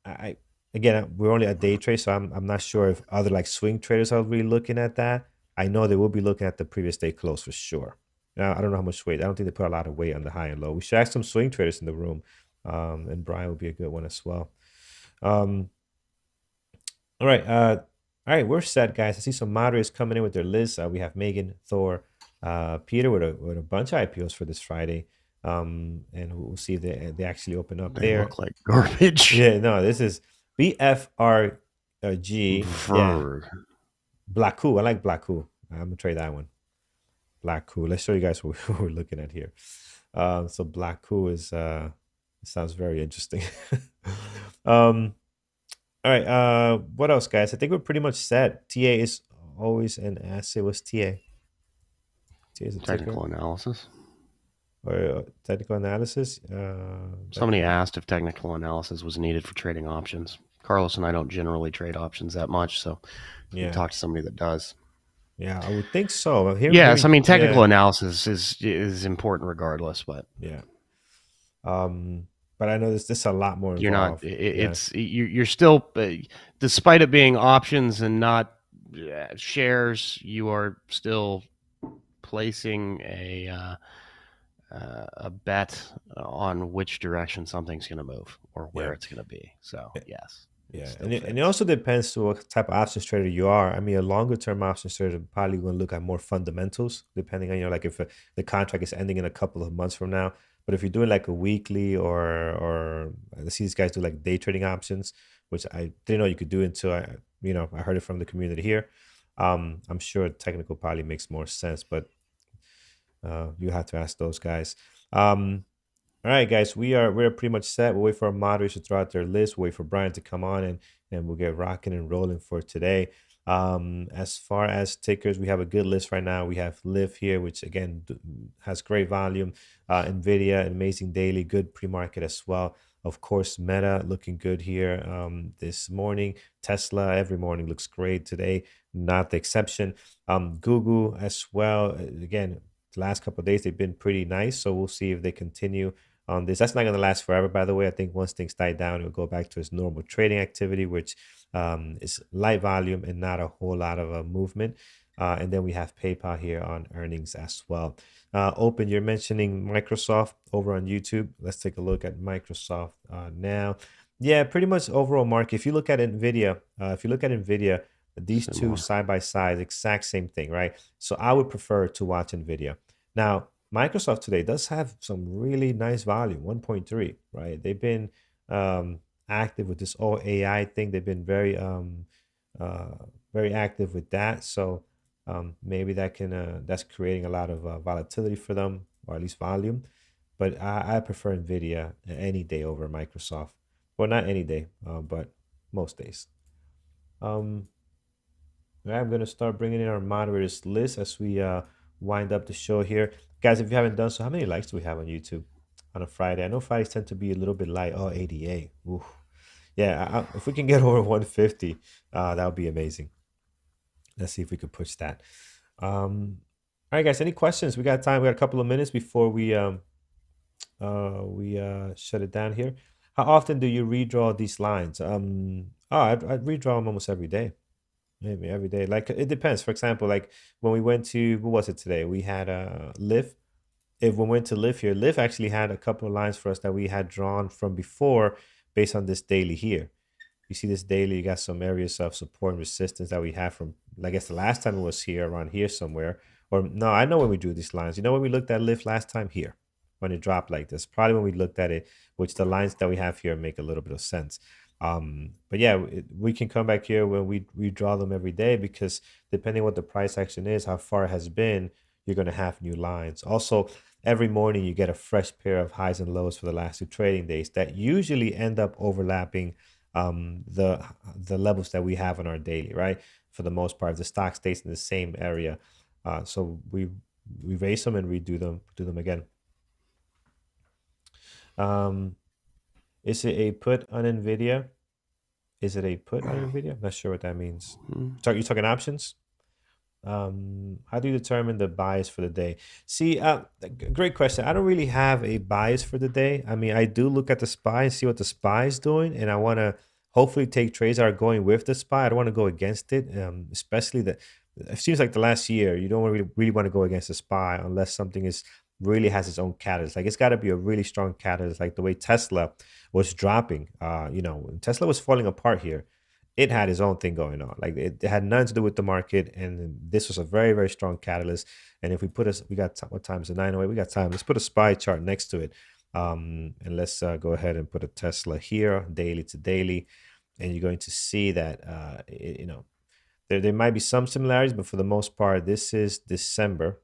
I again, we're only a day trade, so I'm not sure if other like swing traders are really looking at that. I know they will be looking at the previous day close for sure. Now, I don't know how much weight. I don't think they put a lot of weight on the high and low. We should ask some swing traders in the room, and Brian would be a good one as well. Um, all right, we're set, guys. I see some moderators coming in with their lists. We have Megan, Thor, Peter with a bunch of IPOs for this Friday. And we'll see if they actually open up They there. look like garbage. Yeah, no, this is BFRG. Yeah, Ver- Blacku. I like Blacku. I'm gonna try that one. Blacku. Let's show you guys what we're looking at here. So Blacku is sounds very interesting. um, all right. What else, guys? I think we're pretty much set. TA is always an asset. What's TA? TA is a ticker Technical analysis. or technical analysis. Somebody asked if technical analysis was needed for trading options. Carlos and I don't generally trade options that much, so you Yeah, talk to somebody that does. yeah, I would think so. I'm Yes, I hearing, mean technical yeah, analysis is important regardless, but yeah. Um, but I know there's a lot more you're not. involved. Yeah, You're still, despite it being options and not shares, you are still placing a bet on which direction something's going to move or yeah. where it's going to be. So yes, it Yeah, still and it fits. also depends to what type of options trader you are. I mean, a longer term options trader probably going to look at more fundamentals, depending on like if the contract is ending in a couple of months from now. But if you're doing like a weekly or I see these guys do like day trading options, which I didn't know you could do until I heard it from the community here. I'm sure technical probably makes more sense, but you have to ask those guys. All right, guys, we're pretty much set. We'll wait for our moderators to throw out their list. We'll wait for Brian to come on and we'll get rocking and rolling for today. As far as tickers, we have a good list right now. We have Live here, which again has great volume. Nvidia, amazing daily, good pre-market as well. Of course, Meta looking good here this morning. Tesla every morning looks great today, not the exception. Google as well. Again, the last couple of days they've been pretty nice, so we'll see if they continue on this. That's not going to last forever, by the way. I think once things die down, it'll go back to its normal trading activity, which is light volume and not a whole lot of a movement. And then we have PayPal here on earnings as well. Open, you're mentioning Microsoft over on YouTube. Let's take a look at Microsoft now. Yeah, pretty much overall market. If you look at Nvidia, these two Similar. side by side, exact same thing, right? So I would prefer to watch Nvidia. Now, Microsoft today does have some really nice volume, 1.3, right? They've been active with this whole AI thing. They've been uh, very active with that. So maybe that's creating a lot of volatility for them, or at least volume. But I prefer Nvidia any day over Microsoft. Well, not any day, but most days. Um, I'm going to start bringing in our moderators list as we wind up the show here. Guys, if you haven't done so, how many likes do we have on YouTube on a Friday? I know Fridays tend to be a little bit light. Oh, 88. Ooh. Yeah, if we can get over 150, that would be amazing. Let's see if we could push that. All right, guys, any questions? We got time. We got a couple of minutes before we shut it down here. How often do you redraw these lines? I'd redraw them almost every day. Maybe every day. Like it depends. For example, like when we went to what was it today? We had Live. If we went to Live here, Live actually had a couple of lines for us that we had drawn from before based on this daily here. You see this daily, you got some areas of support and resistance that we have from, I guess the last time it was here, around here somewhere. Or no, I know when we drew these lines. You know when we looked at Lift last time? Here, when it dropped like this. Probably when we looked at it, which the lines that we have here make a little bit of sense. But yeah, we can come back here when we draw them every day, because depending what the price action is, how far it has been, you're going to have new lines. Also, every morning you get a fresh pair of highs and lows for the last two trading days that usually end up overlapping the levels that we have on our daily, right? For the most part, the stock stays in the same area. So we raise them and redo them, do them again. Is it a put on Nvidia? Is it a put on Nvidia? I'm not sure what that means. So you talking options? How do you determine the bias for the day? See, great question. I don't really have a bias for the day. I mean, I do look at the SPY and see what the SPY is doing, and I want to hopefully take trades that are going with the SPY. I don't want to go against it, especially that it seems like the last year you don't really want to go against the SPY unless something is really has its own catalyst. Like it's got to be a really strong catalyst, like the way Tesla was dropping. When Tesla was falling apart here, it had its own thing going on. Like it had nothing to do with the market, and this was a very, very strong catalyst. And if we put us, we got what time is it? 9:08. We got time. Let's put a SPY chart next to it, and let's go ahead and put a Tesla here, daily to daily, and you're going to see that there might be some similarities, but for the most part, this is December.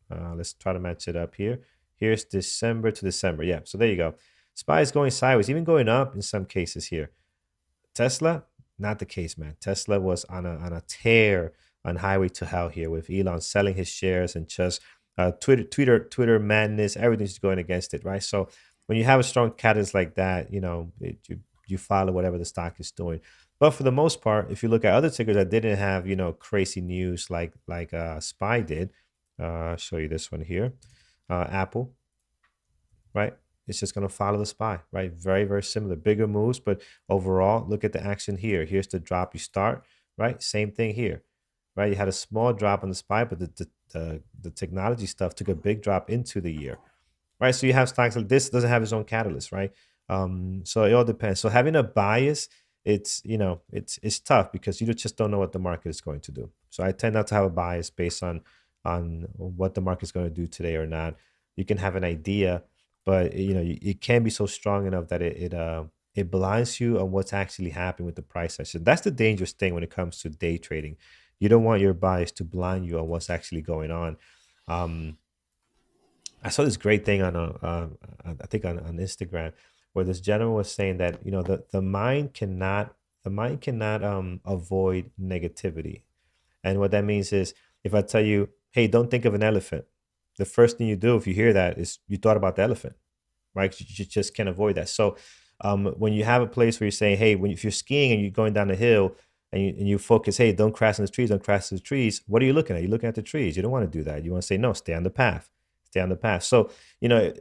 Let's try to match it up here. Here's December to December. Yeah, so there you go. SPY is going sideways, even going up in some cases here. Tesla, not the case, man. Tesla was on a tear on highway to hell here, with Elon selling his shares and just Twitter madness. Everything's going against it, right? So when you have a strong catalyst like that, you follow whatever the stock is doing. But for the most part, if you look at other tickers that didn't have crazy news like SPY did, I'll show you this one here, Apple, right? It's just going to follow the SPY, right? Very, very similar, bigger moves, but overall, look at the action here. Here's the drop you start, right? Same thing here, right? You had a small drop on the SPY, but the technology stuff took a big drop into the year, right? So you have stocks like this doesn't have its own catalyst, right? So it all depends. So having a bias, it's tough because you just don't know what the market is going to do. So I tend not to have a bias based on what the market is going to do today or not. You can have an idea, but it can be so strong enough that it blinds you on what's actually happening with the price action. That's the dangerous thing when it comes to day trading. You don't want your bias to blind you on what's actually going on. I saw this great thing on I think on Instagram, where this gentleman was saying that the mind cannot avoid negativity, and what that means is if I tell you, hey, don't think of an elephant, the first thing you do if you hear that is you thought about the elephant, right? You just can't avoid that. So when you have a place where you're saying, hey, if you're skiing and you're going down the hill and you focus, hey, don't crash in the trees, don't crash in the trees, what are you looking at? You're looking at the trees. You don't want to do that. You want to say, no, stay on the path. Stay on the path. So,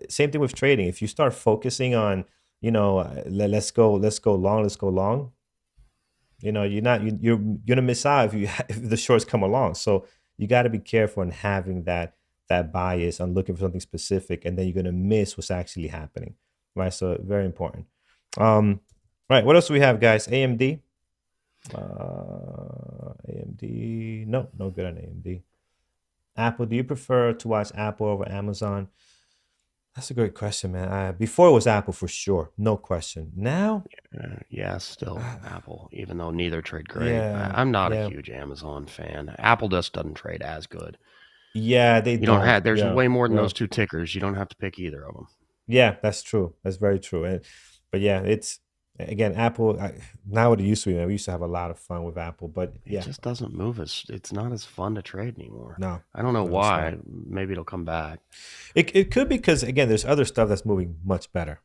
same thing with trading. If you start focusing on, let's go long, you're gonna miss out if the shorts come along. So you got to be careful in having that bias on looking for something specific, and then you're gonna miss what's actually happening, right? So very important. Right. What else do we have, guys? AMD. AMD. No good on AMD. Apple. Do you prefer to watch Apple over Amazon? That's a great question, man. Before it was Apple for sure, no question. Now, yeah, still Apple, even though neither trade great. yeah, I'm not a yeah, huge Amazon fan. Apple just doesn't trade as good. yeah. They You don't don't. have. There's Yeah, way more than yeah, those two tickers. You don't have to pick either of them. yeah. That's true. That's very true. But yeah, Again, Apple, not what it used to be, man. We used to have a lot of fun with Apple, but It yeah, just doesn't move as it's not as fun to trade anymore. no, I don't know no, it's not. why. Maybe it'll come back. It could be because again, there's other stuff that's moving much better.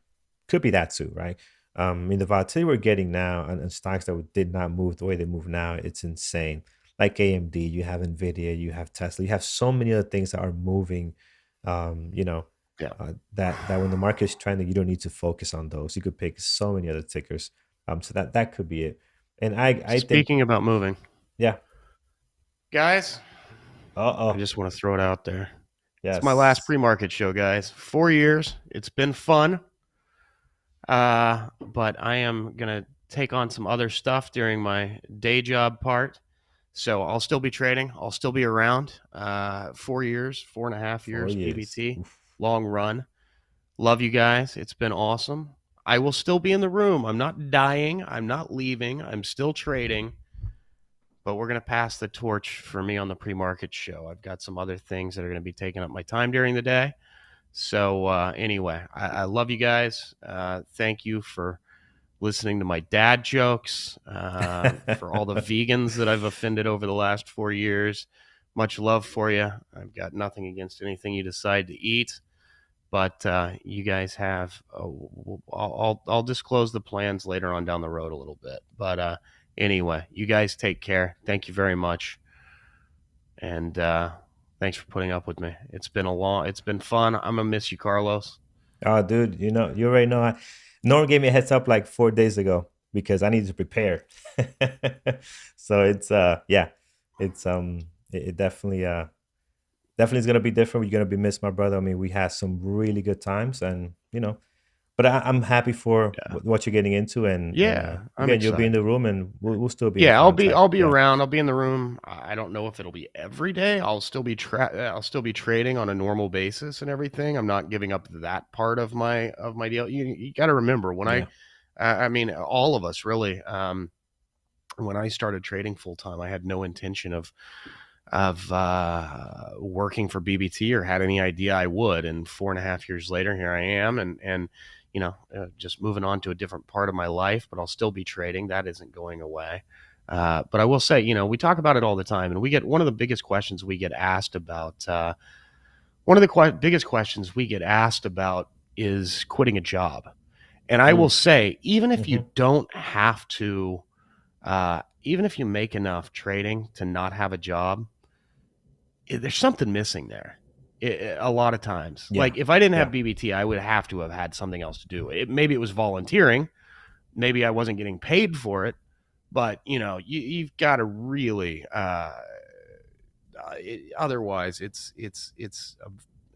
Could be that too, right? I mean, the volatility we're getting now on stocks that did not move the way they move now, it's insane. Like AMD, you have Nvidia, you have Tesla, you have so many other things that are moving. You know, Yeah. that when the market's trending, you don't need to focus on those. You could pick so many other tickers. So that could be it. And I think, Speaking about moving, yeah. guys, I Uh-oh. just want to throw it out there. It's my last Yes. pre-market show, guys. 4 years. It's been fun. But I am gonna take on some other stuff during my day job part. So I'll still be trading. I'll still be around. 4 years, 4.5 years, 4 years. PBT, Oof. long run. Love you guys. It's been awesome. I will still be in the room. I'm not dying. I'm not leaving. I'm still trading. But we're going to pass the torch for me on the pre-market show. I've got some other things that are going to be taking up my time during the day. So anyway, I love you guys. Thank you for listening to my dad jokes, for all the vegans that I've offended over the last 4 years. Much love for you. I've got nothing against anything you decide to eat, but you guys have. I'll disclose the plans later on down the road a little bit. But anyway, you guys take care. Thank you very much, and thanks for putting up with me. It's been fun. I'm gonna miss you, Carlos. Oh, dude, you already know. Norm gave me a heads up like 4 days ago because I need to prepare. So it's yeah, it's it definitely definitely is gonna be different. You're gonna be missed, my brother. I mean, we had some really good times, and but I'm happy for Yeah, what you're getting into, and yeah, I'm again, you'll be in excited. the room, and we'll still be in Yeah, contact. I'll be Yeah, around. I'll be in the room. I don't know if it'll be every day. I'll still be trading on a normal basis and everything. I'm not giving up that part of my deal. You got to remember when yeah, I mean all of us really when I started trading full time, I had no intention of working for BBT or had any idea I would. And 4.5 years later, here I am, and just moving on to a different part of my life. But I'll still be trading. That isn't going away. But I will say, we talk about it all the time, and we get one of the biggest questions we get asked about. One of the biggest questions we get asked about is quitting a job. And I will mm, say, even if you hmm, don't have to, even if you make enough trading to not have a job, there's something missing there. A lot of times, yeah, like if I didn't have yeah, BBT, I would have to have had something else to do. Maybe it was volunteering, maybe I wasn't getting paid for it, but you've got to really. Otherwise,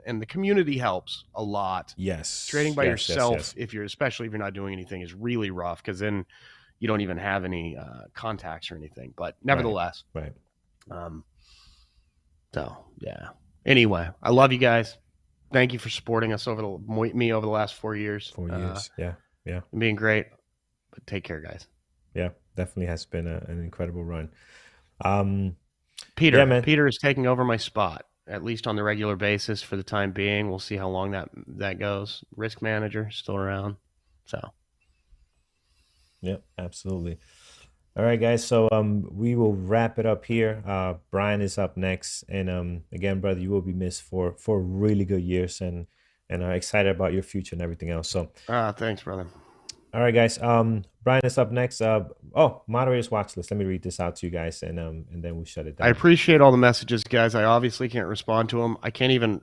and the community helps a lot. Trading yes, by yes, yes, yourself, yes, especially if you're not doing anything, is really rough because then you don't even have any contacts or anything. But right, nevertheless, right. um, so yeah. Anyway, I love you guys. Thank you for supporting us me over the last 4 years, 4 years, yeah, yeah, and being great. But take care, guys. yeah. Definitely has been an incredible run. Um, yeah, Peter, man. Peter is taking over my spot at least on the regular basis for the time being. We'll see how long that goes. Risk manager still around, so Yep, absolutely. All right, guys. So we will wrap it up here. Brian is up next, and again, brother, you will be missed for really good years, and excited about your future and everything else. So, thanks, brother. all right, guys. Brian is up next. Moderators watch list. Let me read this out to you guys, and then we'll shut it I down. appreciate all the messages, guys. I obviously can't respond to them. I can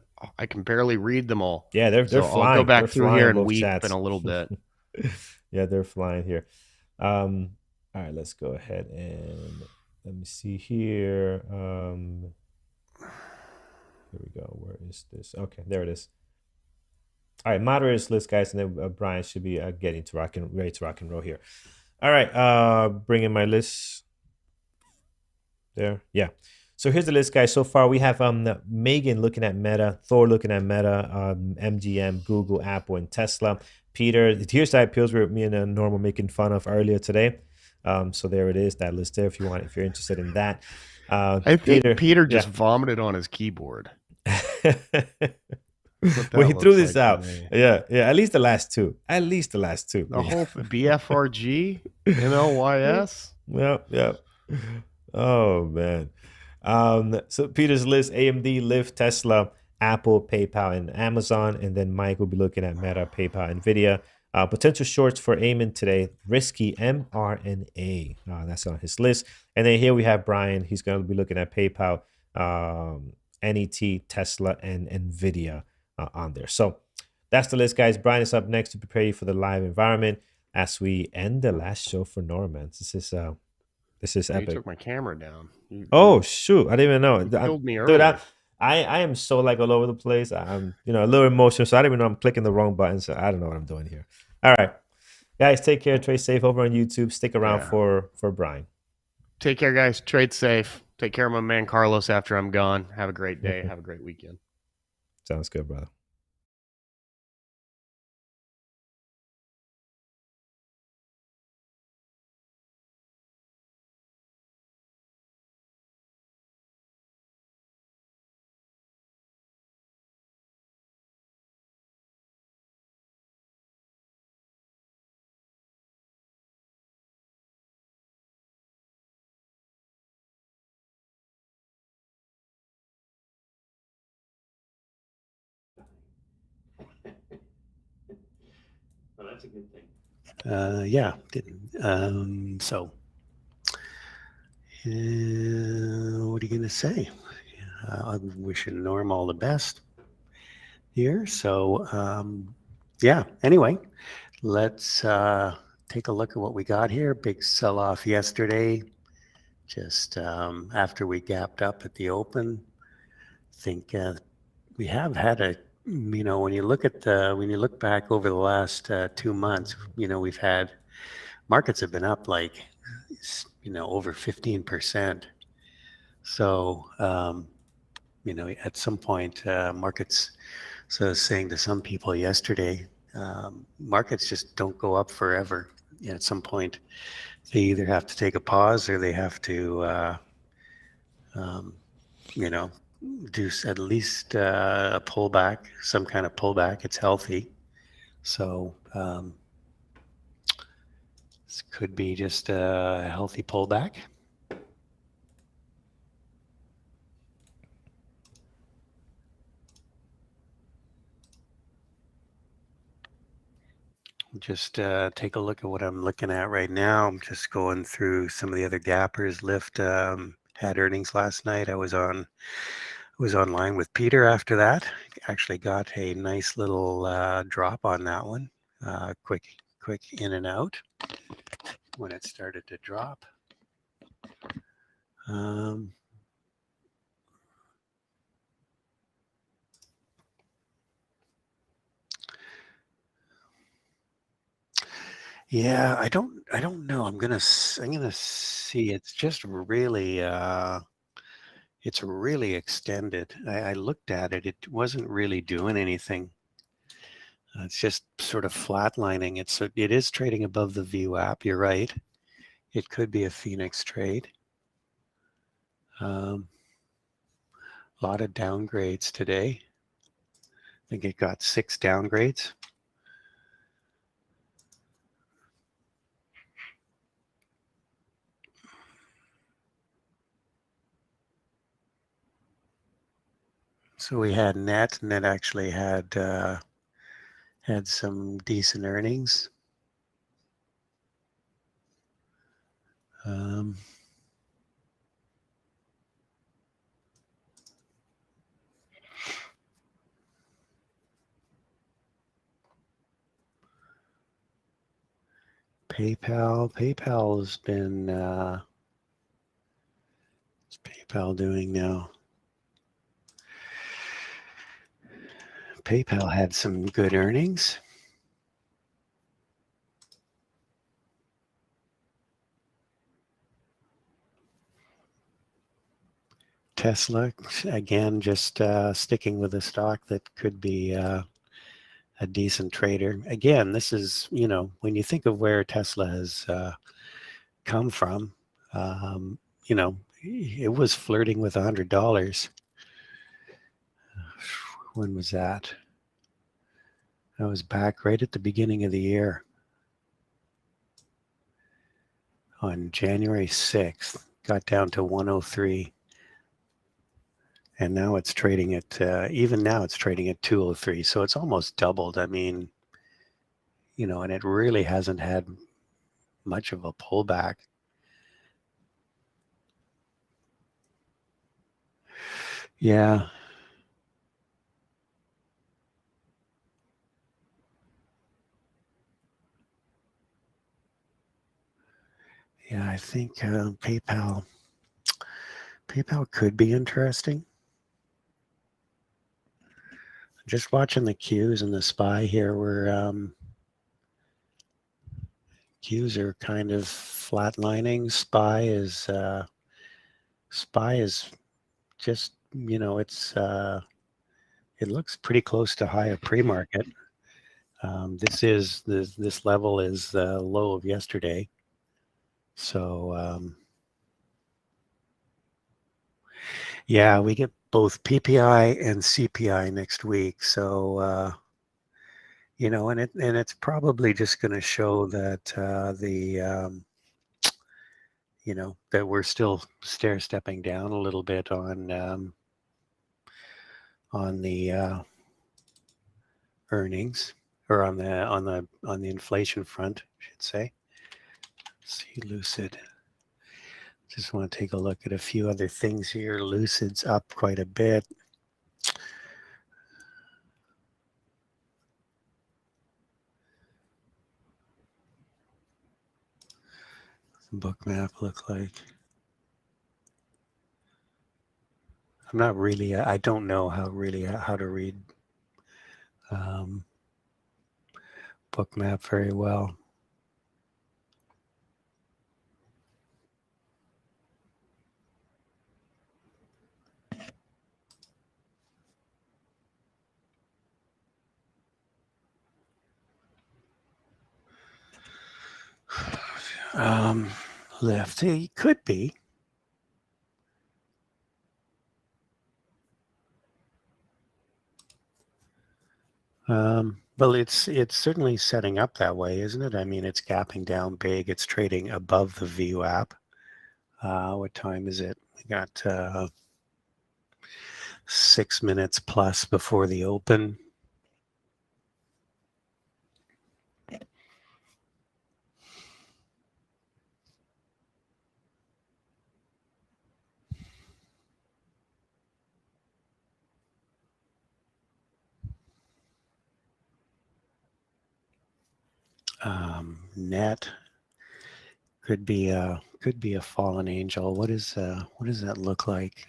barely read them all. Yeah, they're So I'll go flying. They're back through flying here in and both weep in chats. a little bit. Yeah, they're flying here. All right, let's go ahead and let me see here. Here we go. Where is this? Okay, there it is. All right, moderators list, guys, and then Brian should be getting to ready to rock and roll here. All right, bring in my list there. Yeah. So here's the list, guys. So far, we have Megan looking at Meta, Thor looking at Meta, MGM, Google, Apple, and Tesla. Peter, here's the IPOs where me and Normal making fun of earlier today. So there it is, that list there. If you're interested in that. I think Peter, Peter just yeah. vomited on his keyboard. what When that he threw looks this like out. today. Yeah, yeah. At least the last two. At least the last two. The whole BFRG, NLYS. Yep, yep. Oh man. So Peter's list: AMD, Lyft, Tesla, Apple, PayPal, and Amazon. And then Mike will be looking at Meta, PayPal, Nvidia. Potential shorts for Eamon today: risky mRNA. That's on his list. And then here we have Brian. He's going to be looking at PayPal, NET, Tesla, and Nvidia on there. So that's the list, guys. Brian is up next to prepare you for the live environment as we end the last show for Norman. This is Oh, you epic. took my camera down. Oh shoot, I didn't even know. You killed me Dude, earlier. I am so like all over the place. I'm a little emotional, so I don't even know I'm clicking the wrong button. So I don't know what I'm doing here. All right, guys, take care. Trade safe over on YouTube. Stick around Yeah. for Brian. Take care, guys. Trade safe. Take care of my man Carlos after I'm gone. Have a great day. Have a great weekend. Sounds good, brother. Well, that's a good thing. Yeah. So, what are you going to say? I'm wishing Norm all the best here. So, yeah, anyway, let's take a look at what we got here. Big sell-off yesterday, just after we gapped up at the open. I think we have had a, when you look back over the last 2 months, we've had markets have been up like, over 15%. So, at some point, markets, so I was saying to some people yesterday, markets just don't go up forever. At some point, they either have to take a pause or they have to, do at least a pullback, some kind of pullback. It's healthy. So this could be just a healthy pullback. Just take a look at what I'm looking at right now. I'm just going through some of the other gappers. Lyft had earnings last night. I was online with Peter after that. Actually got a nice little drop on that one. Quick in and out when it started to drop. Yeah, I don't know. I'm gonna see. It's just really it's really extended. I looked at it. It wasn't really doing anything. It's just sort of flatlining. It is trading above the VWAP. You're right. It could be a Phoenix trade. A lot of downgrades today. I think it got 6 downgrades. So we had Net. Net actually had some decent earnings. PayPal has been, what's PayPal doing now? PayPal had some good earnings. Tesla, again, just sticking with a stock that could be a decent trader. Again, this is, when you think of where Tesla has come from, it was flirting with $100. When was that? I was back right at the beginning of the year on January 6th, got down to 103. And now it's trading at, even now it's trading at 203. So it's almost doubled. I mean, you know, and it really hasn't had much of a pullback. Yeah. Yeah, I think PayPal could be interesting. Just watching the Qs and the SPY here, where Qs are kind of flatlining. SPY is just, you know, it's it looks pretty close to high of pre-market. This level is the low of yesterday. So yeah, we get both PPI and CPI next week. So you know, and it's probably just going to show that you know, that we're still stair stepping down a little bit on the earnings, or on the inflation front, I should say. Let's see, Lucid. Just want to take a look at a few other things here. Lucid's up quite a bit. Bookmap look like. I'm not really, I don't know how to read Bookmap very well. Left, he could be. Well, it's certainly setting up that way, isn't it? I mean, it's gapping down big. It's trading above the VWAP. What time is it? We got 6 minutes plus before the open. Net could be a fallen angel. What does that look like?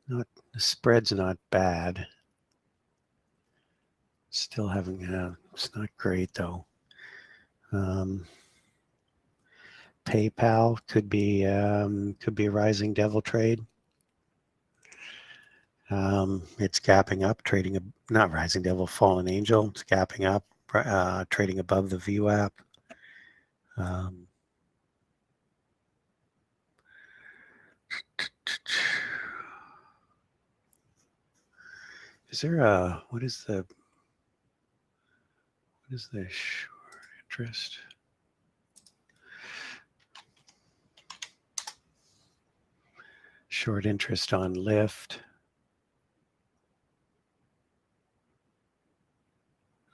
Not, the spread's not bad. Still having, it's not great though. PayPal could be a rising devil trade. It's gapping up, trading not rising devil, fallen angel. It's gapping up, trading above the VWAP. Is there a, what is the short interest? Short interest on Lyft.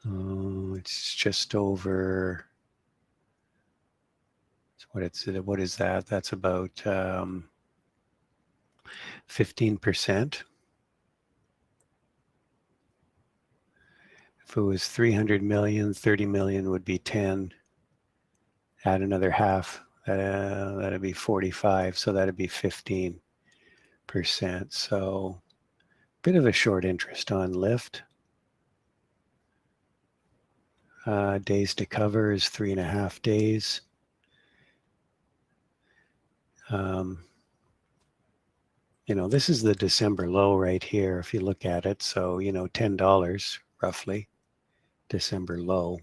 Oh, it's just over. What is that? That's about 15%. If it was 300 million, 30 million would be 10. Add another half, that'd be 45. So that'd be 15%. So bit of a short interest on Lyft. Days to cover is 3.5 days. You know, this is the December low right here, if you look at it. So, you know, $10 roughly, December low.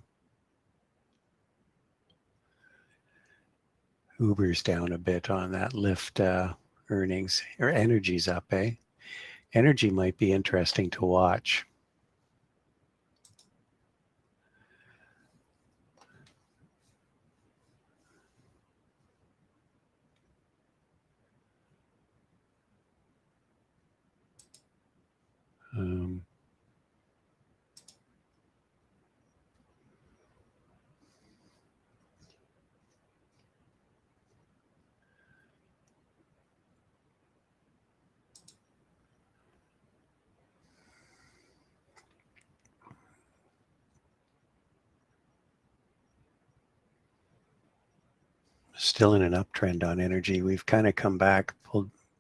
Uber's down a bit on that Lyft earnings, or energy's up, eh? Energy might be interesting to watch. Still in an uptrend on energy. We've kind of come back.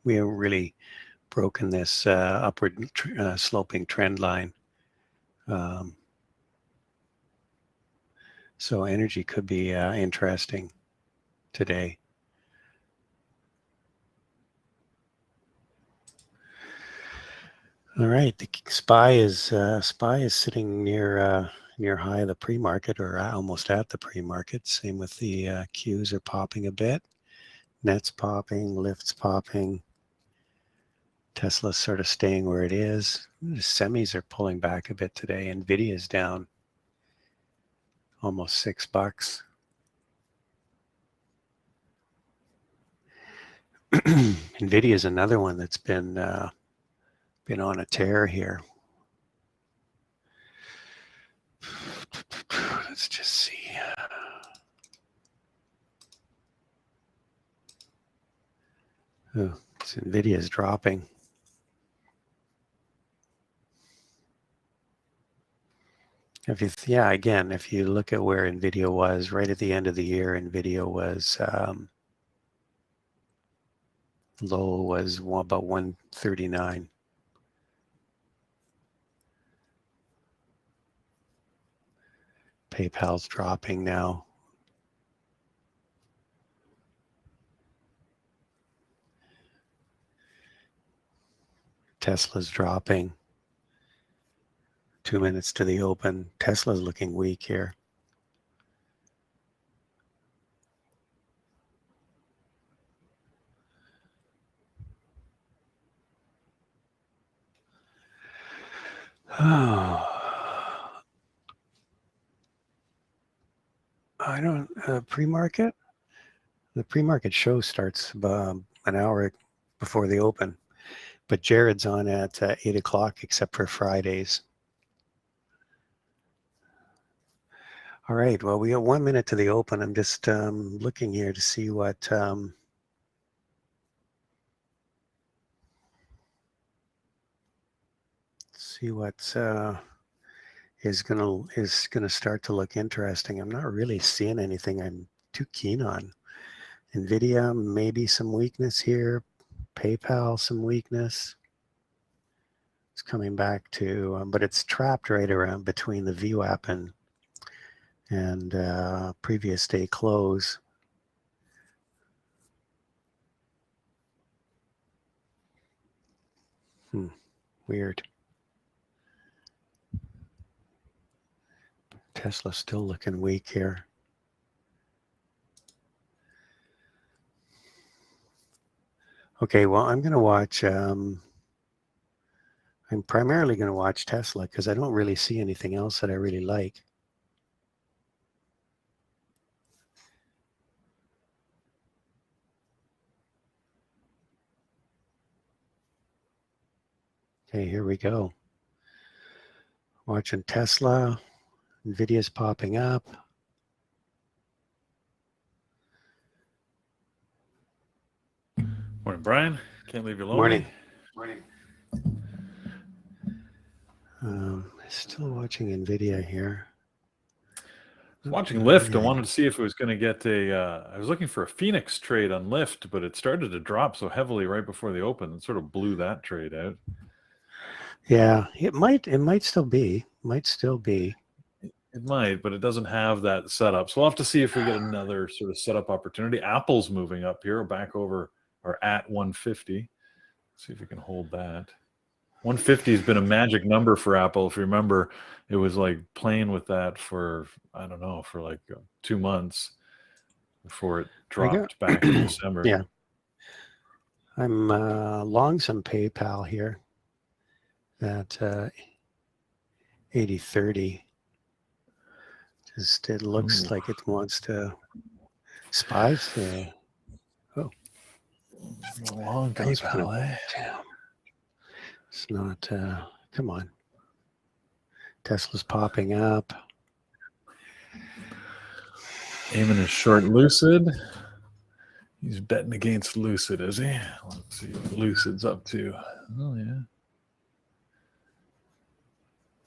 We haven't really broken this upward sloping trend line. So energy could be interesting today. All right, the SPY is sitting near high of the pre-market, or almost at the pre-market. Same with the Qs are popping a bit. Net's popping, Lift's popping. Tesla's sort of staying where it is. The semis are pulling back a bit today. Nvidia's down almost $6. Nvidia is another one that's been on a tear here. Let's just see. Oh, Nvidia is dropping. If you look at where Nvidia was right at the end of the year, Nvidia was low was about 139. PayPal's dropping now. Tesla's dropping. 2 minutes to the open. Tesla's looking weak here. Oh, I don't, pre-market? The pre-market show starts an hour before the open, but Jared's on at 8 o'clock except for Fridays. All right, well, we got 1 minute to the open. I'm just looking here to see what is gonna start to look interesting. I'm not really seeing anything I'm too keen on. Nvidia, maybe some weakness here. PayPal, some weakness. It's coming back to, but it's trapped right around between the VWAP and previous day close. Weird. Tesla's still looking weak here. Okay, well, I'm going to watch, I'm primarily going to watch Tesla because I don't really see anything else that I really like. Okay, here we go. Watching Tesla. Nvidia's popping up. Morning, Brian. Can't leave you lonely. Morning. Still watching Nvidia here. Watching Lyft, I wanted to see if it was going to get I was looking for a Phoenix trade on Lyft, but it started to drop so heavily right before the open. It sort of blew that trade out. Yeah, it might still be. It might, but it doesn't have that setup. So we'll have to see if we get another sort of setup opportunity. Apple's moving up here, back over or at 150. See if we can hold that. 150 has been a magic number for Apple. If you remember, it was like playing with that for, I don't know, for like 2 months before it dropped back in December. Yeah. I'm long some PayPal here at 80.30. Just it looks like it wants to spies. Oh, long PayPal. Damn. It's not Come on. Tesla's popping up. Eamon is short Lucid. He's betting against Lucid, is he? Let's see what Lucid's up to. Oh, yeah.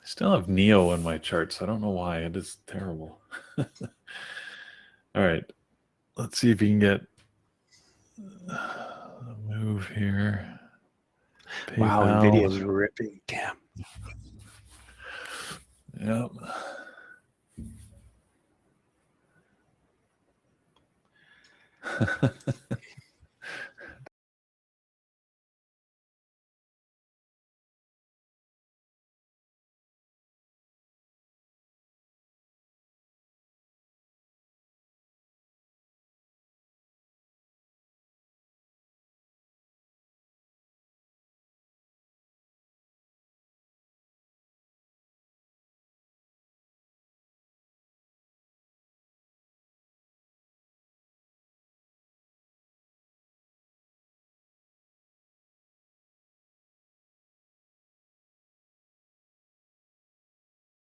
I still have Neo in my charts. I don't know why. It is terrible. All right. Let's see if you can get a move here. Wow, PayPal. Nvidia's ripping. Damn. Yep.